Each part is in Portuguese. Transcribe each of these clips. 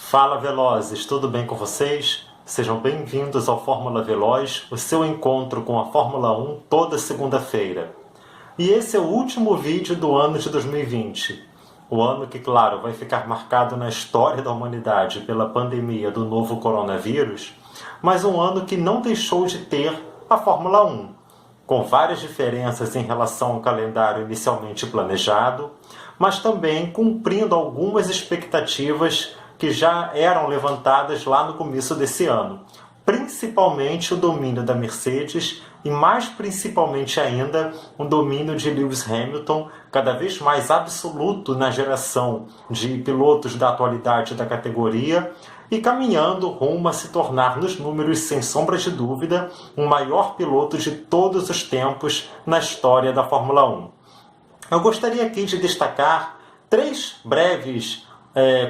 Fala Velozes, tudo bem com vocês? Sejam bem-vindos ao Fórmula Veloz, o seu encontro com a Fórmula 1 toda segunda-feira. E esse é o último vídeo do ano de 2020. O ano que, claro, vai ficar marcado na história da humanidade pela pandemia do novo coronavírus, mas um ano que não deixou de ter a Fórmula 1, com várias diferenças em relação ao calendário inicialmente planejado, mas também cumprindo algumas expectativas que já eram levantadas lá no começo desse ano, principalmente o domínio da Mercedes e mais principalmente ainda o domínio de Lewis Hamilton, cada vez mais absoluto na geração de pilotos da atualidade da categoria e caminhando rumo a se tornar, nos números sem sombra de dúvida, o maior piloto de todos os tempos na história da Fórmula 1. Eu gostaria aqui de destacar três breves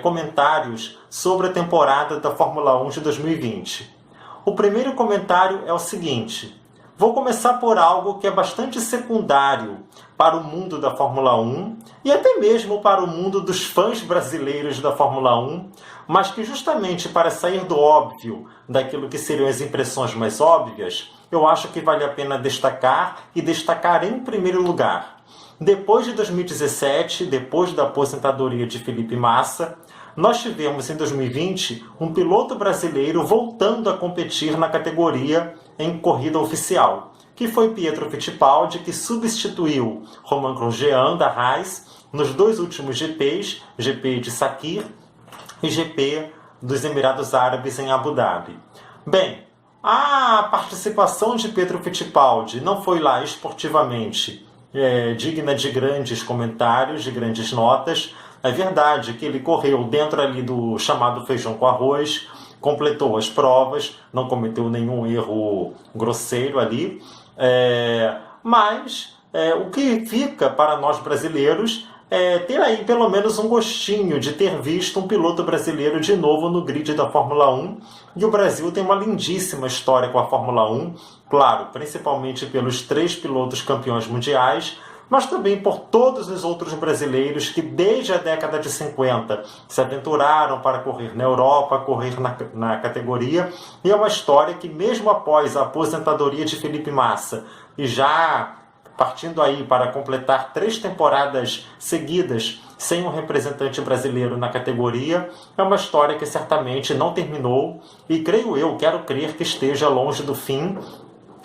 comentários sobre a temporada da Fórmula 1 de 2020. O primeiro comentário é o seguinte: vou começar por algo que é bastante secundário para o mundo da Fórmula 1 e até mesmo para o mundo dos fãs brasileiros da Fórmula 1, mas que justamente para sair do óbvio, daquilo que seriam as impressões mais óbvias, eu acho que vale a pena destacar e destacar em primeiro lugar. Depois de 2017, depois da aposentadoria de Felipe Massa, nós tivemos em 2020 um piloto brasileiro voltando a competir na categoria em corrida oficial, que foi Pietro Fittipaldi, que substituiu Romain Grosjean da Haas nos dois últimos GPs, GP de Sakir e GP dos Emirados Árabes em Abu Dhabi. Bem, a participação de Pietro Fittipaldi não foi lá esportivamente digna de grandes comentários, de grandes notas. É verdade que ele correu dentro ali do chamado feijão com arroz, completou as provas, não cometeu nenhum erro grosseiro ali, mas o que fica para nós brasileiros é ter aí pelo menos um gostinho de ter visto um piloto brasileiro de novo no grid da Fórmula 1. E o Brasil tem uma lindíssima história com a Fórmula 1, claro, principalmente pelos 3 pilotos campeões mundiais, mas também por todos os outros brasileiros que desde a década de 50 se aventuraram para correr na Europa, correr na categoria. E é uma história que mesmo após a aposentadoria de Felipe Massa e já partindo aí para completar 3 temporadas seguidas sem um representante brasileiro na categoria, é uma história que certamente não terminou e quero crer que esteja longe do fim,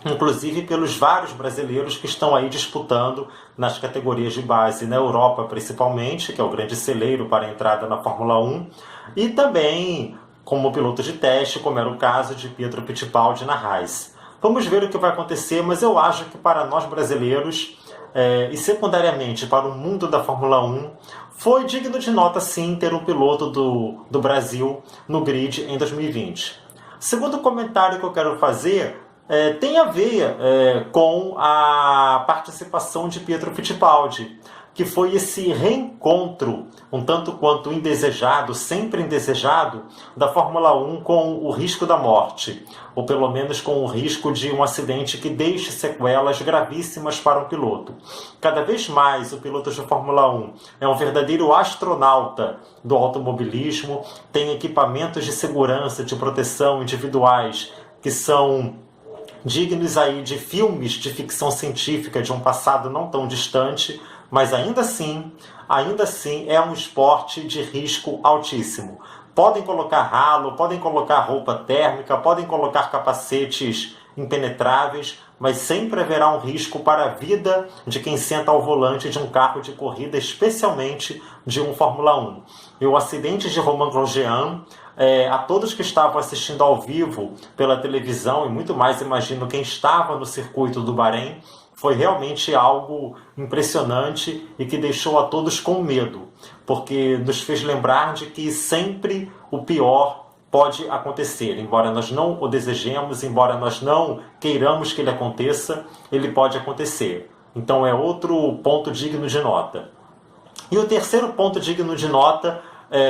inclusive pelos vários brasileiros que estão aí disputando nas categorias de base, na Europa principalmente, que é o grande celeiro para a entrada na Fórmula 1, e também como piloto de teste, como era o caso de Pietro Fittipaldi na Haas. Vamos ver o que vai acontecer, mas eu acho que para nós brasileiros, e secundariamente para o mundo da Fórmula 1, foi digno de nota sim ter um piloto do Brasil no grid em 2020. Segundo comentário que eu quero fazer tem a ver com a participação de Pietro Fittipaldi, que foi esse reencontro, um tanto quanto indesejado, sempre indesejado, da Fórmula 1 com o risco da morte, ou pelo menos com o risco de um acidente que deixe sequelas gravíssimas para um piloto. Cada vez mais o piloto de Fórmula 1 é um verdadeiro astronauta do automobilismo, tem equipamentos de segurança, de proteção individuais que são dignos aí de filmes de ficção científica de um passado não tão distante, mas ainda assim é um esporte de risco altíssimo. Podem colocar halo, podem colocar roupa térmica, podem colocar capacetes impenetráveis, mas sempre haverá um risco para a vida de quem senta ao volante de um carro de corrida, especialmente de um Fórmula 1. E o acidente de Romain Grosjean, a todos que estavam assistindo ao vivo pela televisão, e muito mais imagino quem estava no circuito do Bahrein, foi realmente algo impressionante e que deixou a todos com medo, porque nos fez lembrar de que sempre o pior pode acontecer. Embora nós não o desejemos, embora nós não queiramos que ele aconteça, ele pode acontecer. Então é outro ponto digno de nota. E o terceiro ponto digno de nota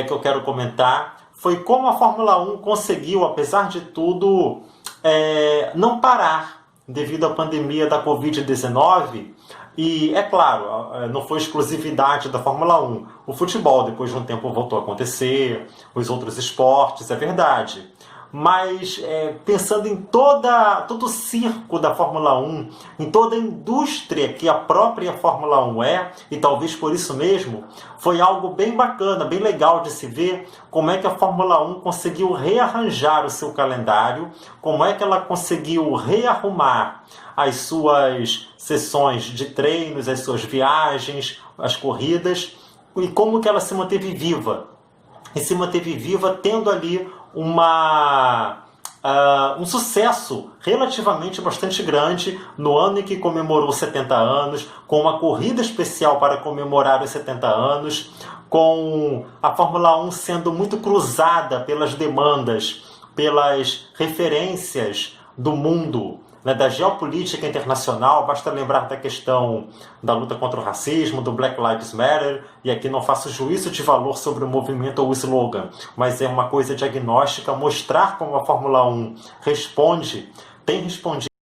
que eu quero comentar foi como a Fórmula 1 conseguiu, apesar de tudo, não parar devido à pandemia da Covid-19, E, é claro, não foi exclusividade da Fórmula 1. O futebol, depois de um tempo, voltou a acontecer, os outros esportes, é verdade. Mas pensando em todo o circo da Fórmula 1, em toda a indústria que a própria Fórmula 1 é, e talvez por isso mesmo, foi algo bem bacana, bem legal de se ver como é que a Fórmula 1 conseguiu rearranjar o seu calendário, como é que ela conseguiu rearrumar as suas sessões de treinos, as suas viagens, as corridas, e como que ela se manteve viva. E se manteve viva tendo ali um sucesso relativamente bastante grande no ano em que comemorou 70 anos, com uma corrida especial para comemorar os 70 anos, com a Fórmula 1 sendo muito cruzada pelas demandas, pelas referências do mundo, né, da geopolítica internacional. Basta lembrar da questão da luta contra o racismo, do Black Lives Matter, e aqui não faço juízo de valor sobre o movimento ou o slogan, mas é uma coisa diagnóstica, mostrar como a Fórmula 1 tem respondido